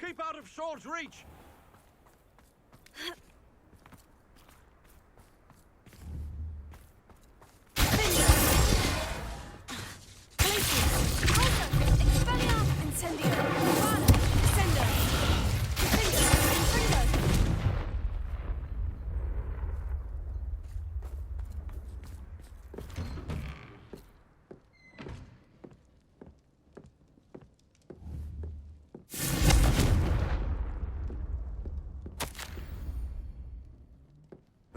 Keep out of sword's reach!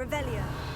Revelio.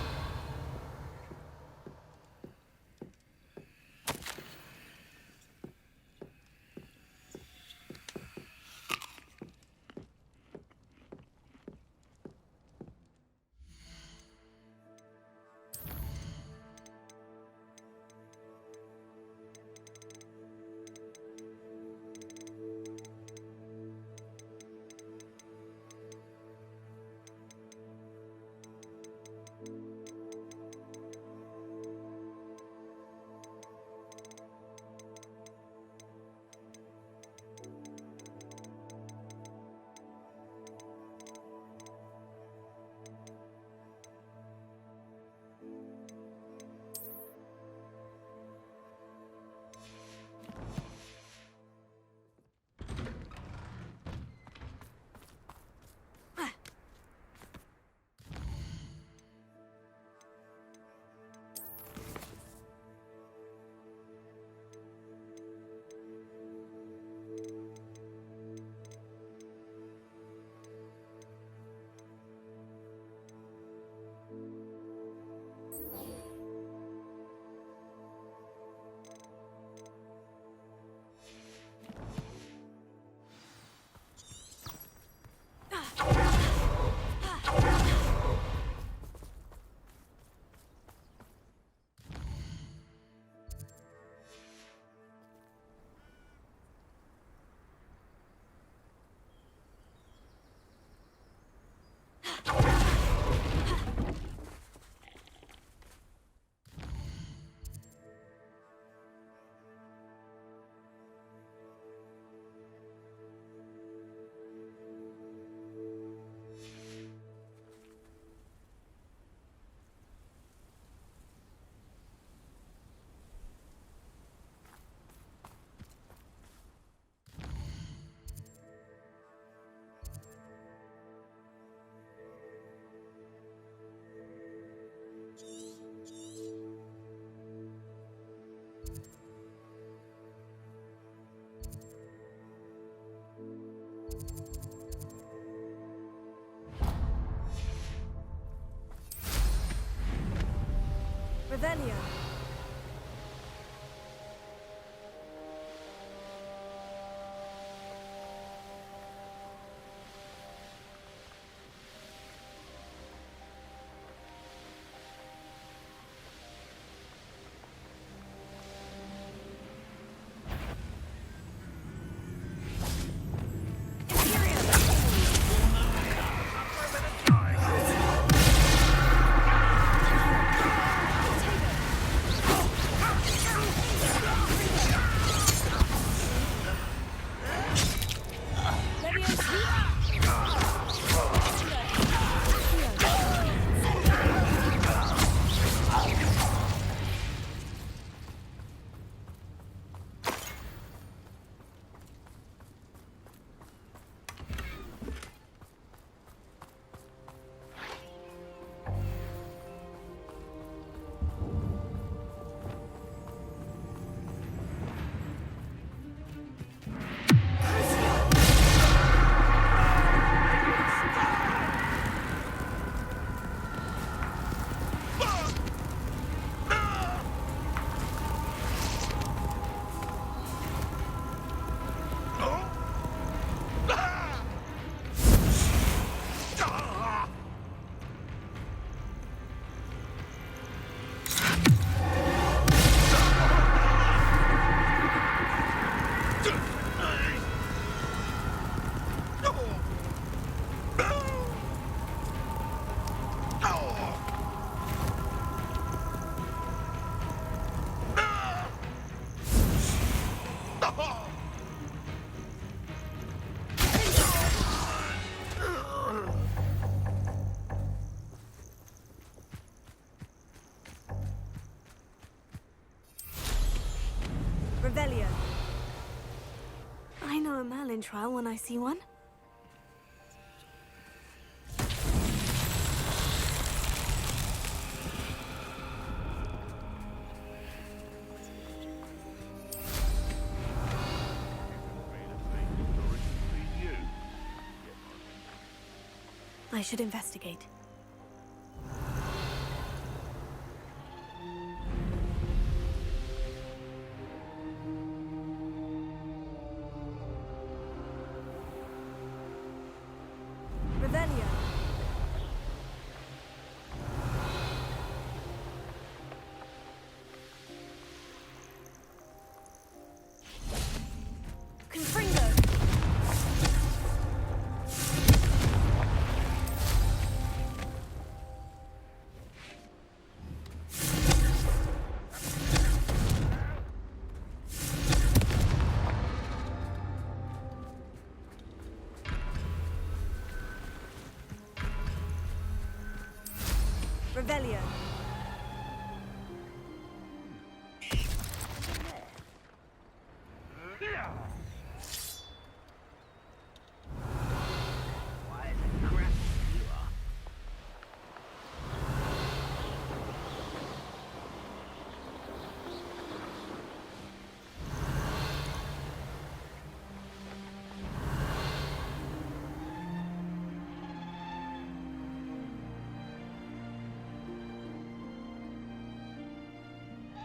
Revelio. canine trial when I see one. I should investigate. Revelio. Confringo. Revelio.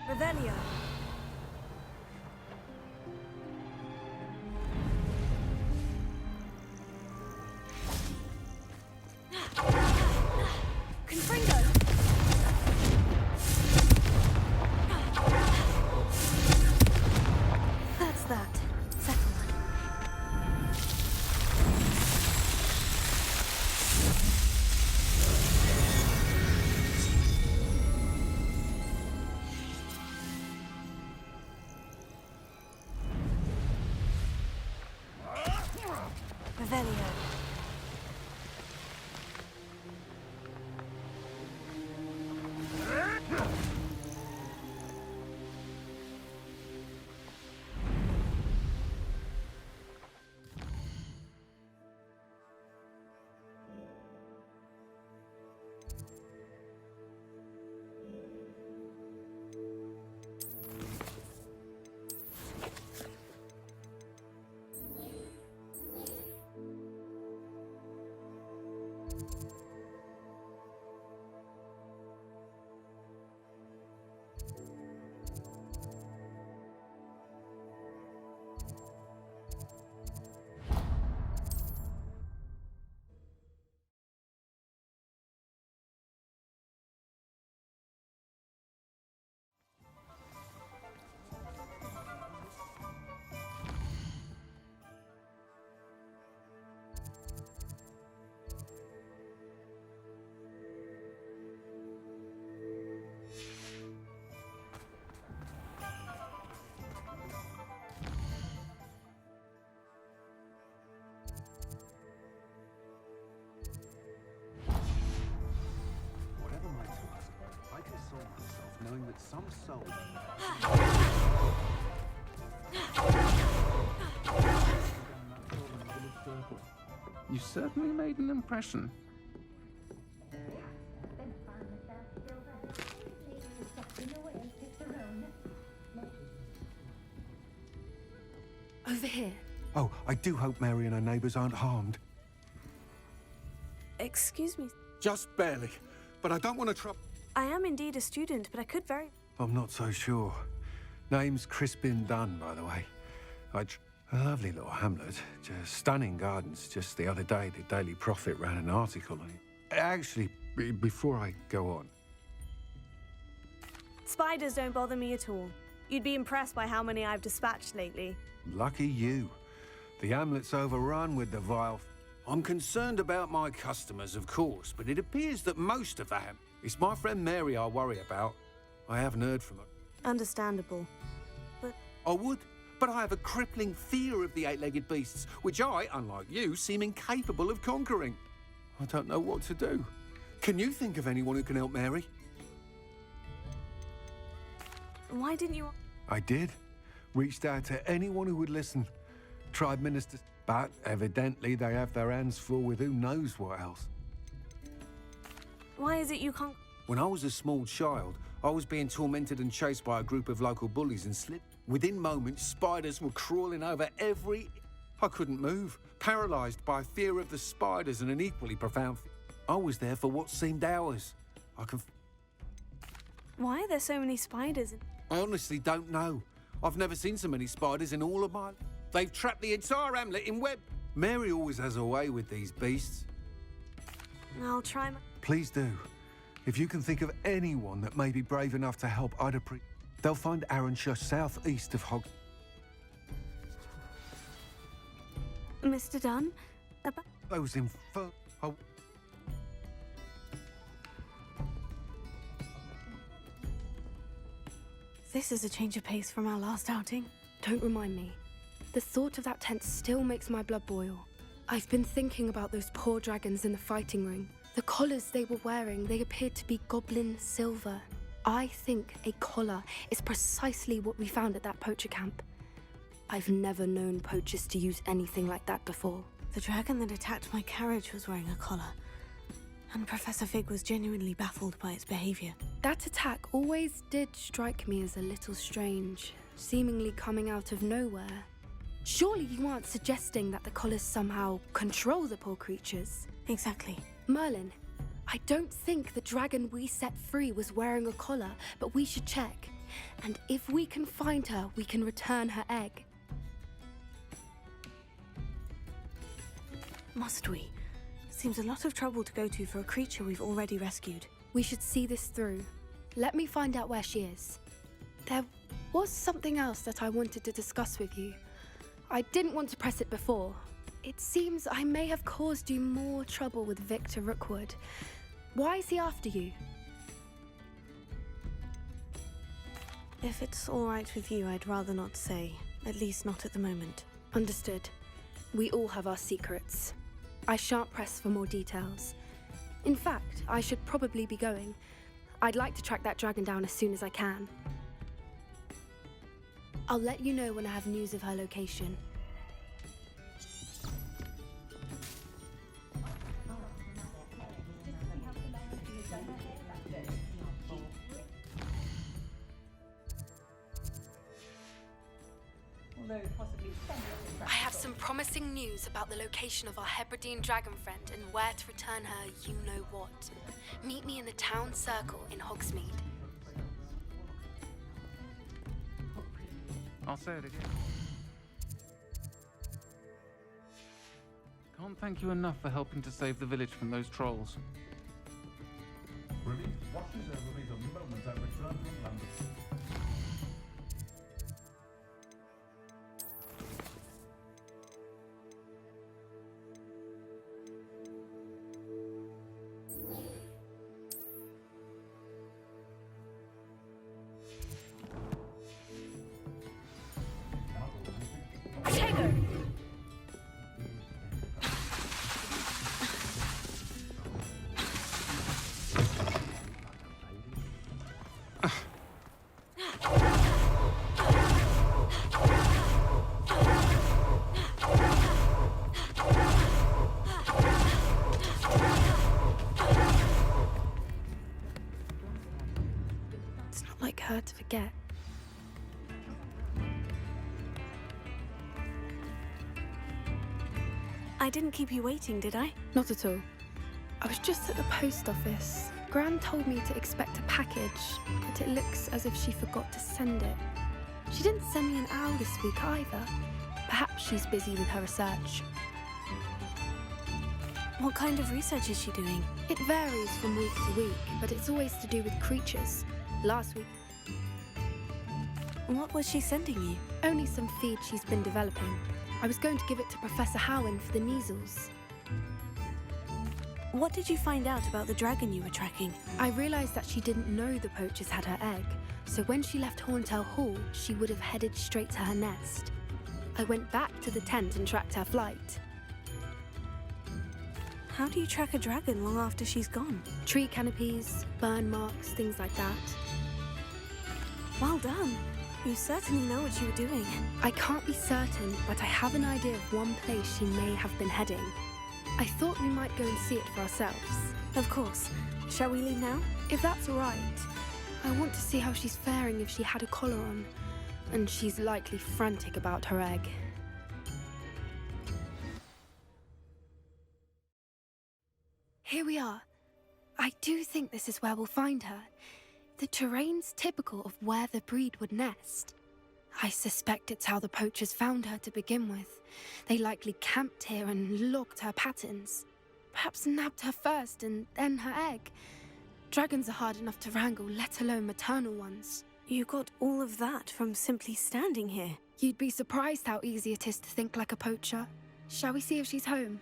Revelio. Confringo. That's that. Settled. Revelio. Knowing that some soul... You certainly made an impression. Over here. Oh, I do hope Mary and her neighbours aren't harmed. Excuse me. Just barely. But I don't want to trouble... I am indeed a student, but I could very... I'm not so sure. Name's Crispin Dunn, by the way. A lovely little hamlet. Just stunning gardens. Just the other day, the Daily Prophet ran an article on it. Actually, before I go on... Spiders don't bother me at all. You'd be impressed by how many I've dispatched lately. Lucky you. The hamlet's overrun with the vile... I'm concerned about my customers, of course, but it appears that most of them... It's my friend Mary I worry about. I haven't heard from her. Understandable. But... I would, but I have a crippling fear of the eight-legged beasts, which I, unlike you, seem incapable of conquering. I don't know what to do. Can you think of anyone who can help Mary? Why didn't you... I did. Reached out to anyone who would listen. Tried ministers... But evidently they have their hands full with who knows what else. Why is it you can't... When I was a small child, I was being tormented and chased by a group of local bullies and slipped. Within moments, spiders were crawling over every... I couldn't move, paralysed by fear of the spiders and an equally profound... I was there for what seemed hours. Why are there so many spiders? I honestly don't know. I've never seen so many spiders in all of my... They've trapped the entire hamlet in web. Mary always has a way with these beasts. I'll try my... Please do. If you can think of anyone that may be brave enough to help, I'd appreciate... They'll find Arranshire southeast of Hog... Mr. Dunn? About... Those info... Oh. This is a change of pace from our last outing. Don't remind me. The thought of that tent still makes my blood boil. I've been thinking about those poor dragons in the fighting ring. The collars they were wearing, they appeared to be goblin silver. I think a collar is precisely what we found at that poacher camp. I've never known poachers to use anything like that before. The dragon that attacked my carriage was wearing a collar. And Professor Fig was genuinely baffled by its behavior. That attack always did strike me as a little strange, seemingly coming out of nowhere. Surely you aren't suggesting that the collars somehow control the poor creatures? Exactly. Merlin, I don't think the dragon we set free was wearing a collar, but we should check. And if we can find her, we can return her egg. Must we? Seems a lot of trouble to go to for a creature we've already rescued. We should see this through. Let me find out where she is. There was something else that I wanted to discuss with you. I didn't want to press it before. It seems I may have caused you more trouble with Victor Rookwood. Why is he after you? If it's all right with you, I'd rather not say. At least not at the moment. Understood. We all have our secrets. I shan't press for more details. In fact, I should probably be going. I'd like to track that dragon down as soon as I can. I'll let you know when I have news of her location. I have some promising news about the location of our Hebridean dragon friend and where to return her you-know-what. Meet me in the town circle in Hogsmeade. I'll say it again. Can't thank you enough for helping to save the village from those trolls. Release washes over me the moment I return from London. Her to forget. I didn't keep you waiting, did I? Not at all. I was just at the post office. Gran told me to expect a package, but it looks as if she forgot to send it. She didn't send me an owl this week either. Perhaps she's busy with her research. What kind of research is she doing? It varies from week to week, but it's always to do with creatures. Last week, What was she sending you? only some feed she's been developing. I was going to give it to Professor Howin for the measles. What did you find out about the dragon you were tracking? I realised that she didn't know the poachers had her egg, so when she left Horntail Hall, she would have headed straight to her nest. I went back to the tent and tracked her flight. How do you track a dragon long after she's gone? Tree canopies, burn marks, things like that. Well done. You certainly know what you were doing. I can't be certain, but I have an idea of one place she may have been heading. I thought we might go and see it for ourselves. Of course. Shall we leave now? If that's all right. I want to see how she's faring if she had a collar on. And she's likely frantic about her egg. Here we are. I do think this is where we'll find her. The terrain's typical of where the breed would nest. I suspect it's how the poachers found her to begin with. They likely camped here and logged her patterns. Perhaps nabbed her first and then her egg. Dragons are hard enough to wrangle, let alone maternal ones. You got all of that from simply standing here. You'd be surprised how easy it is to think like a poacher. Shall we see if she's home?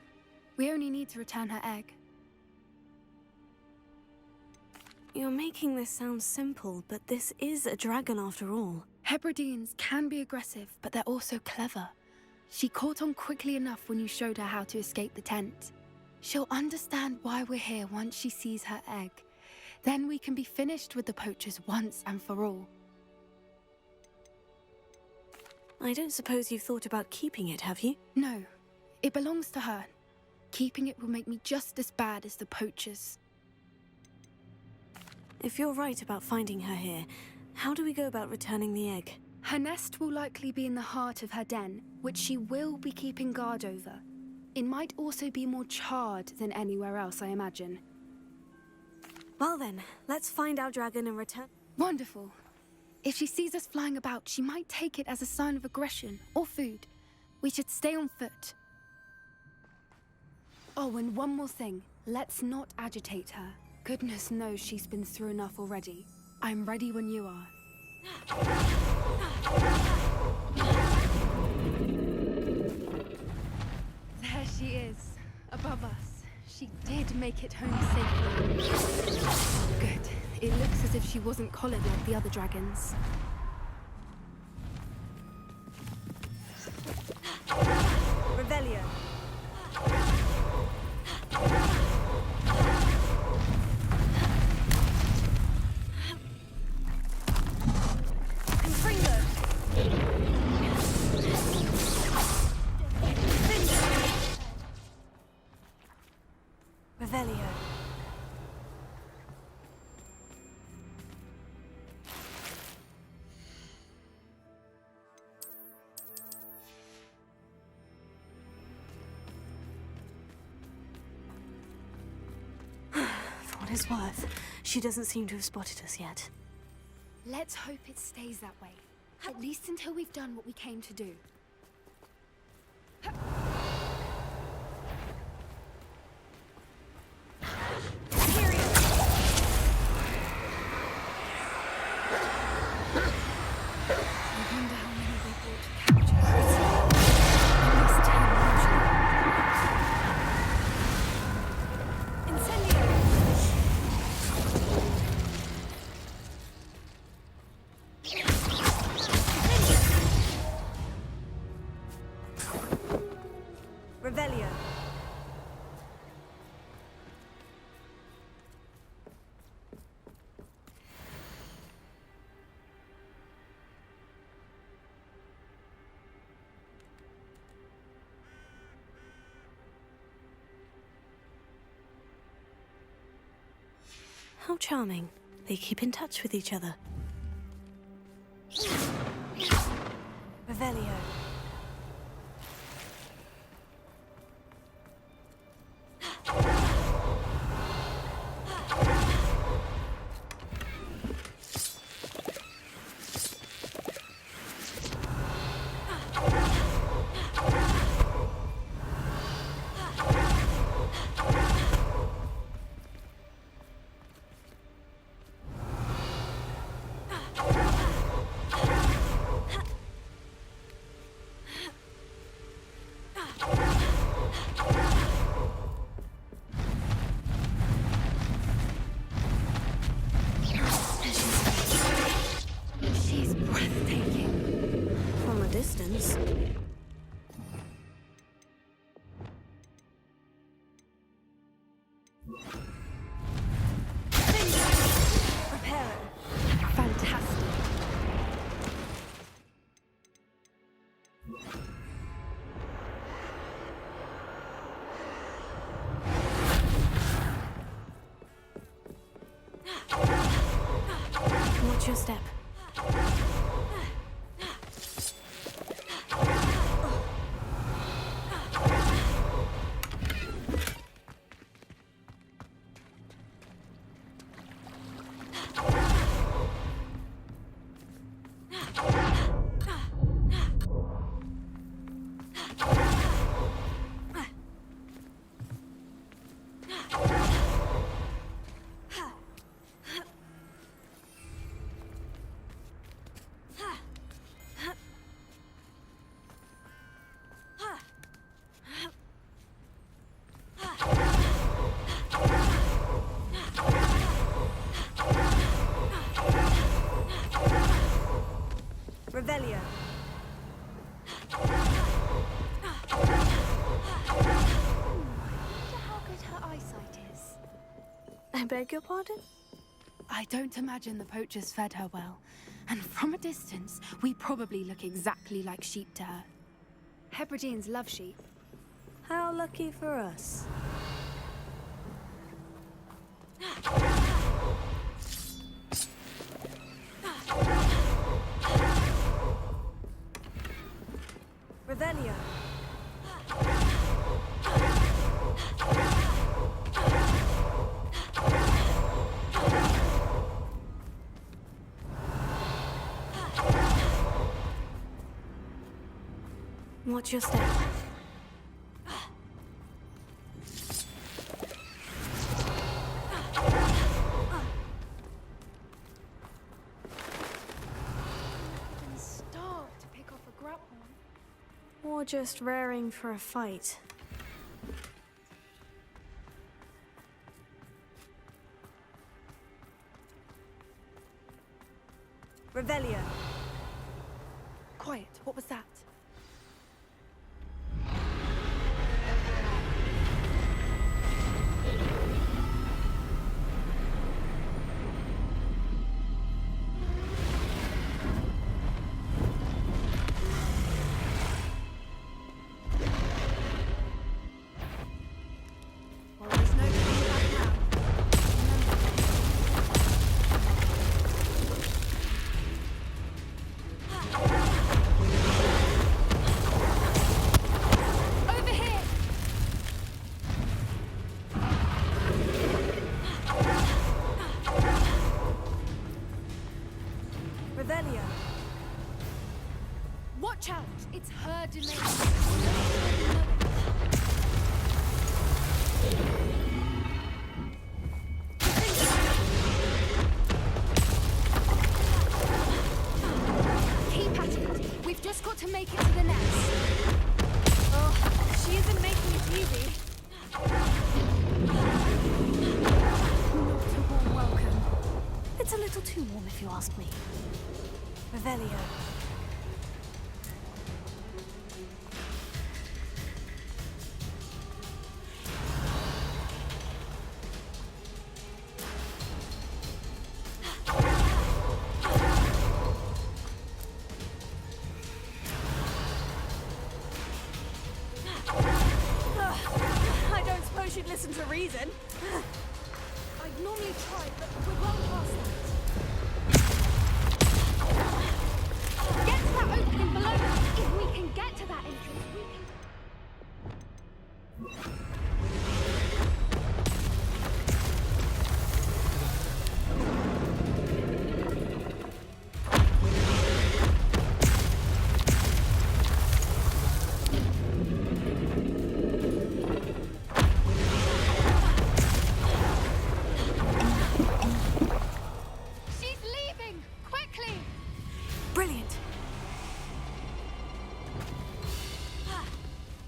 We only need to return her egg. You're making this sound simple, but this is a dragon after all. Hebrideans can be aggressive, but they're also clever. She caught on quickly enough when you showed her how to escape the tent. She'll understand why we're here once she sees her egg. Then we can be finished with the poachers once and for all. I don't suppose you've thought about keeping it, have you? No, it belongs to her. Keeping it will make me just as bad as the poachers. If you're right about finding her here, how do we go about returning the egg? Her nest will likely be in the heart of her den, which she will be keeping guard over. It might also be more charred than anywhere else, I imagine. Well then, let's find our dragon and return. Wonderful. If she sees us flying about, she might take it as a sign of aggression or food. We should stay on foot. Oh, and one more thing. Let's not agitate her. Goodness knows she's been through enough already. I'm ready when you are. There she is, above us. She did make it home safely. Good. It looks as if she wasn't collared like the other dragons. Revelio. Revelio. For what it's worth, she doesn't seem to have spotted us yet. Let's hope it stays that way. At least until we've done what we came to do. Revelio. How charming. They keep in touch with each other. Revelio. your step. Revelio. How good her eyesight is. I beg your pardon? I don't imagine the poachers fed her well. And from a distance, we probably look exactly like sheep to her. Hebrideans love sheep. How lucky for us. Revelio. Watch your step. Starved to pick off a grub horn. Or just raring for a fight. Revelio. Quiet, what was that? Well, there's no coming back now. Over here! Revelio. Watch out! It's her domain. Keep at it. We've just got to make it to the nest. Oh, she isn't making it easy. Not a warm welcome. It's a little too warm if you ask me. Revelio. I don't suppose you'd listen to reason. I'd normally try, but we're well past that. Get to that opening below. If we can get to that entrance, we can... She's leaving! Quickly! Brilliant.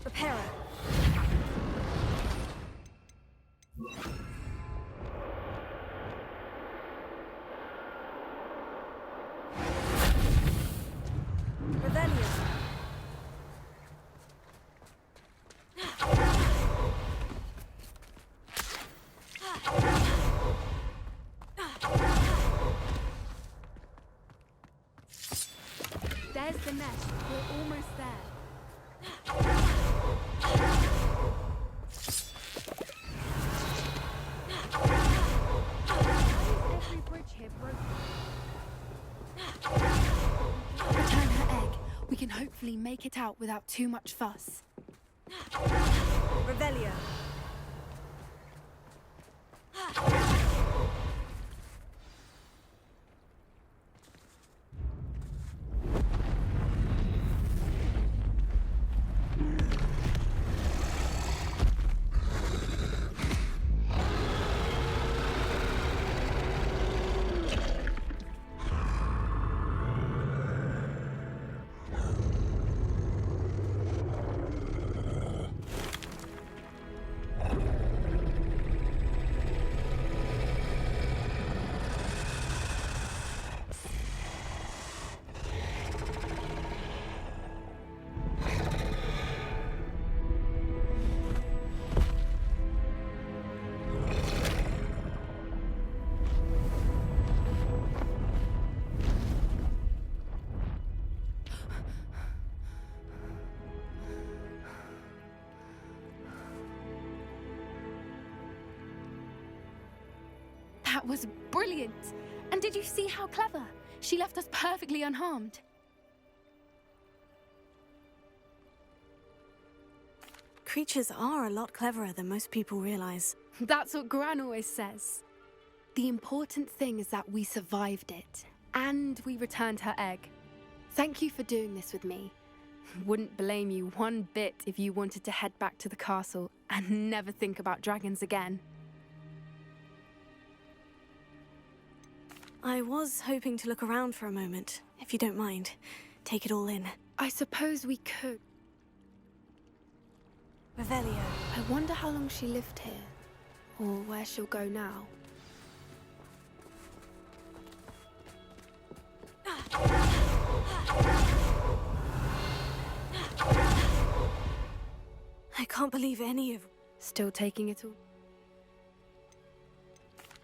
Reparo. Revelio. There's the nest. We're almost there. Why is every bridge here broken? hopefully make it out without too much fuss. Revelio. That was brilliant! And did you see how clever? She left us perfectly unharmed. Creatures are a lot cleverer than most people realize. That's what Gran always says. The important thing is that we survived it, and we returned her egg. Thank you for doing this with me. Wouldn't blame you one bit if you wanted to head back to the castle and never think about dragons again. I was hoping to look around for a moment, if you don't mind. Take it all in. I suppose we could. Revelio. I wonder how long she lived here, or where she'll go now. I can't believe any of... Still taking it all?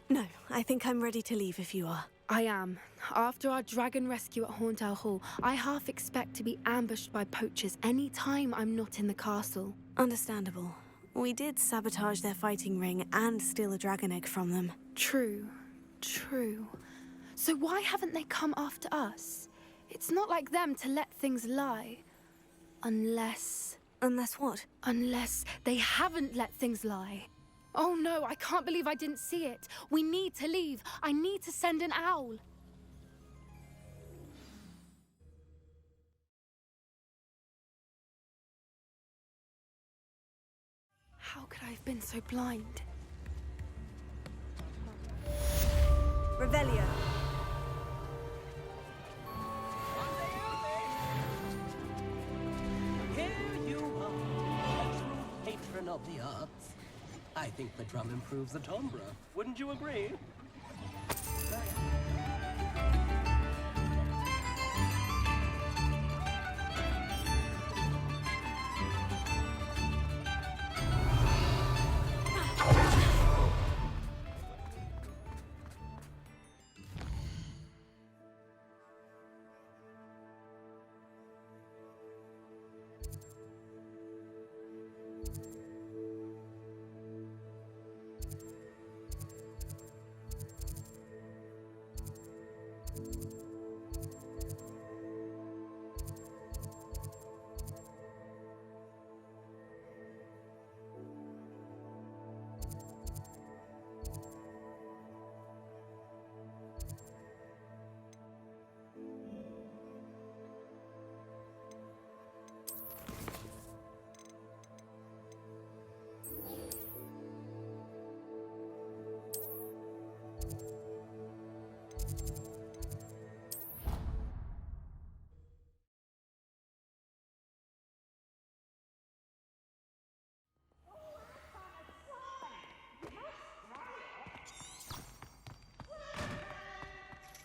No, I think I'm ready to leave if you are. I am. After our dragon rescue at Hauntel Hall, I half expect to be ambushed by poachers any time I'm not in the castle. Understandable. We did sabotage their fighting ring and steal a dragon egg from them. True. So why haven't they come after us? It's not like them to let things lie. Unless What? Unless they haven't let things lie. Oh no, I can't believe I didn't see it. We need to leave. I need to send an owl. How could I have been so blind? Revelio. Here you are, a true patron of the arts. I think the drum improves the timbre. Wouldn't you agree?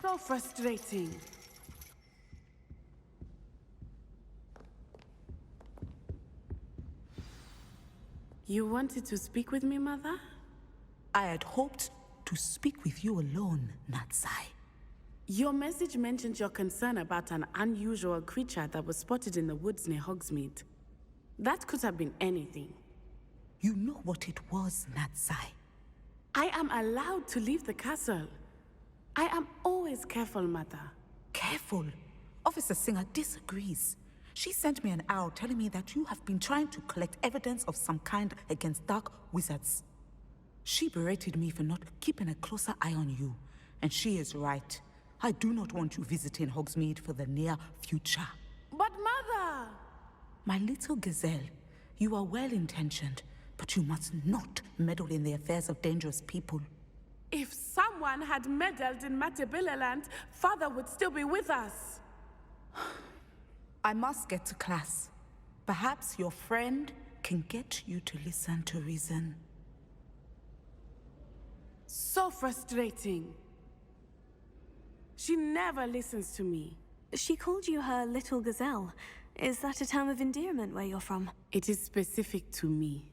So frustrating. You wanted to speak with me, Mother? I had hoped to speak with you alone, Natsai. Your message mentioned your concern about an unusual creature that was spotted in the woods near Hogsmeade. That could have been anything. You know what it was, Natsai. I am allowed to leave the castle. I am always careful, Mother. Careful. Officer Singer disagrees. She sent me an owl telling me that you have been trying to collect evidence of some kind against dark wizards. She berated me for not keeping a closer eye on you, and she is right. I do not want you visiting Hogsmeade for the near future. But Mother! My little gazelle, you are well-intentioned, but you must not meddle in the affairs of dangerous people. If someone had meddled in Matabeleland, Father would still be with us. I must get to class. Perhaps your friend can get you to listen to reason. So frustrating. She never listens to me. She called you her little gazelle. Is that a term of endearment where you're from? It is specific to me.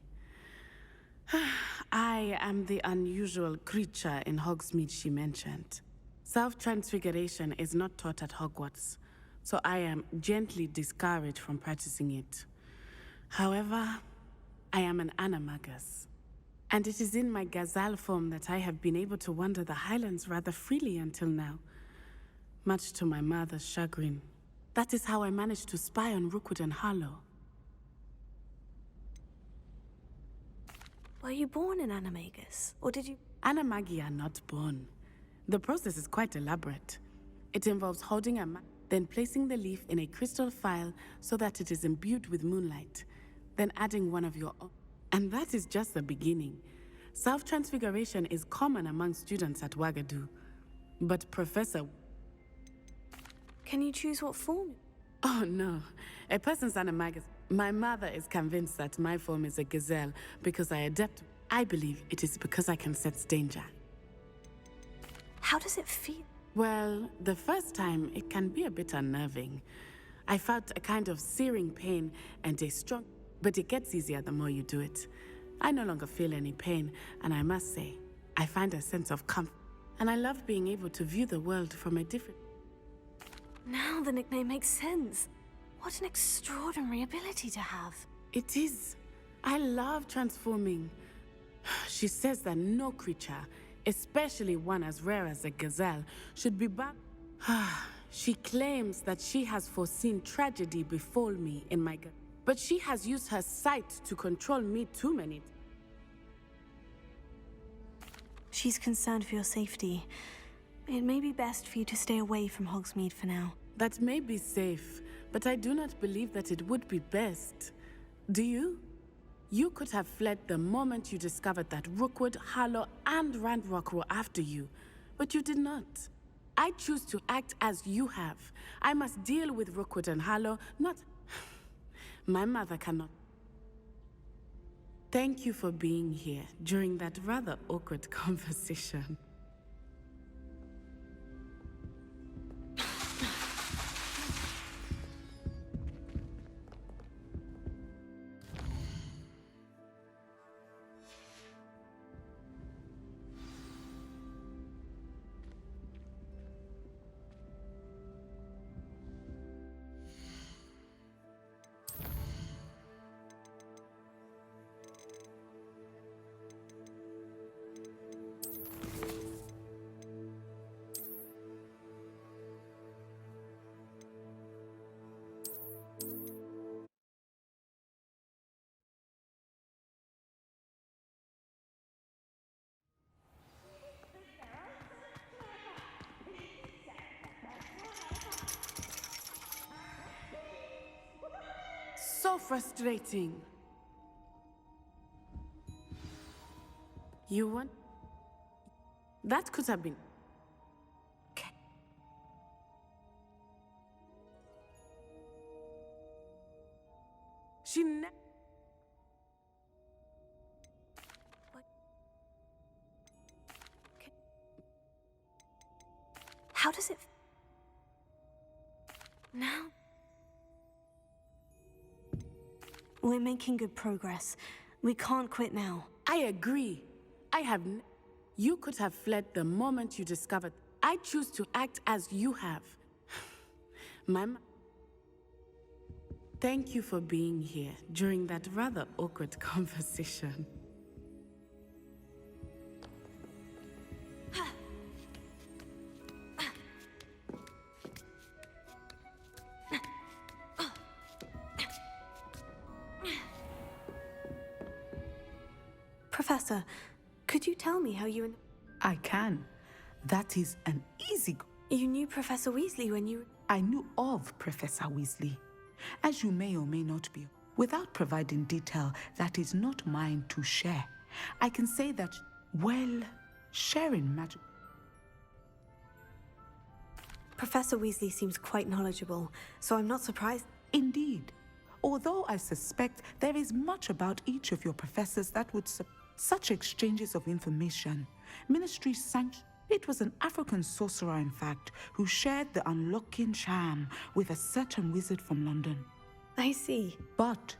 I am the unusual creature in Hogsmeade she mentioned. Self-transfiguration is not taught at Hogwarts, so I am gently discouraged from practicing it. However, I am an animagus, and it is in my gazelle form that I have been able to wander the Highlands rather freely until now, much to my mother's chagrin. That is how I managed to spy on Rookwood and Harlow. Were you born an animagus, or did you... Animagi are not born. The process is quite elaborate. It involves holding a then placing the leaf in a crystal phial so that it is imbued with moonlight, then adding one of your own. And that is just the beginning. Self-transfiguration is common among students at Wagadu. But Professor... Can you choose what form? Oh no, a person's animagus. My mother is convinced that my form is a gazelle because I adapt. I believe it is because I can sense danger. How does it feel? Well, the first time it can be a bit unnerving. I felt a kind of searing pain and a strong... But it gets easier the more you do it. I no longer feel any pain, and I must say, I find a sense of comfort. And I love being able to view the world from a different... Now the nickname makes sense. What an extraordinary ability to have. It is. I love transforming. She says that no creature, especially one as rare as a gazelle, should be back. She claims that she has foreseen tragedy befall me in my... But she has used her sight to control me too many. She's concerned for your safety. It may be best for you to stay away from Hogsmeade for now. That may be safe, but I do not believe that it would be best. Do you? You could have fled the moment you discovered that Rookwood, Harlow, and Randrock were after you, but you did not. I choose to act as you have. I must deal with Rookwood and Harlow, not... My mother cannot. Thank you for being here during that rather awkward conversation. So frustrating. You want... That could have been... She ne... How does it... Now? We're making good progress. We can't quit now. I agree. You could have fled the moment you discovered. I choose to act as you have. Thank you for being here during that rather awkward conversation. Professor, could you tell me how you and... I can. That is an easy... You knew Professor Weasley when you... I knew of Professor Weasley. As you may or may not be, without providing detail that is not mine to share, I can say that, well, sharing magic... Professor Weasley seems quite knowledgeable, so I'm not surprised. Indeed. Although I suspect there is much about each of your professors that would such exchanges of information. Ministry sanction. It was an African sorcerer, in fact, who shared the unlocking charm with a certain wizard from London. I see. But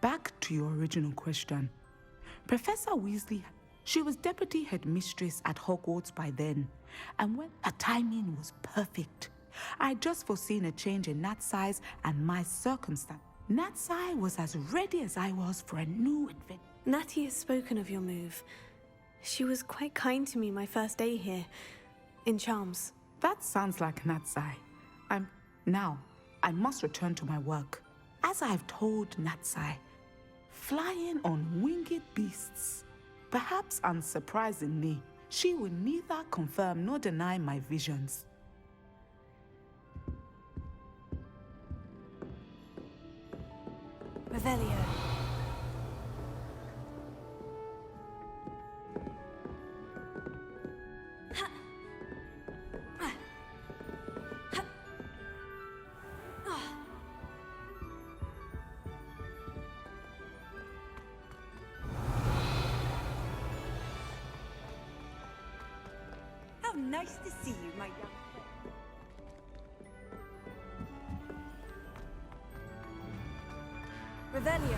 back to your original question. Professor Weasley, she was deputy headmistress at Hogwarts by then, and when her timing was perfect. I'd just foreseen a change in Nat's size and my circumstance. Natsai was as ready as I was for a new adventure. Natty has spoken of your move. She was quite kind to me my first day here, in charms. That sounds like Natsai. Now, I must return to my work. As I've told Natsai, flying on winged beasts. Perhaps unsurprisingly, she will neither confirm nor deny my visions. Revelio. How nice to see you, my young friend. Revelio.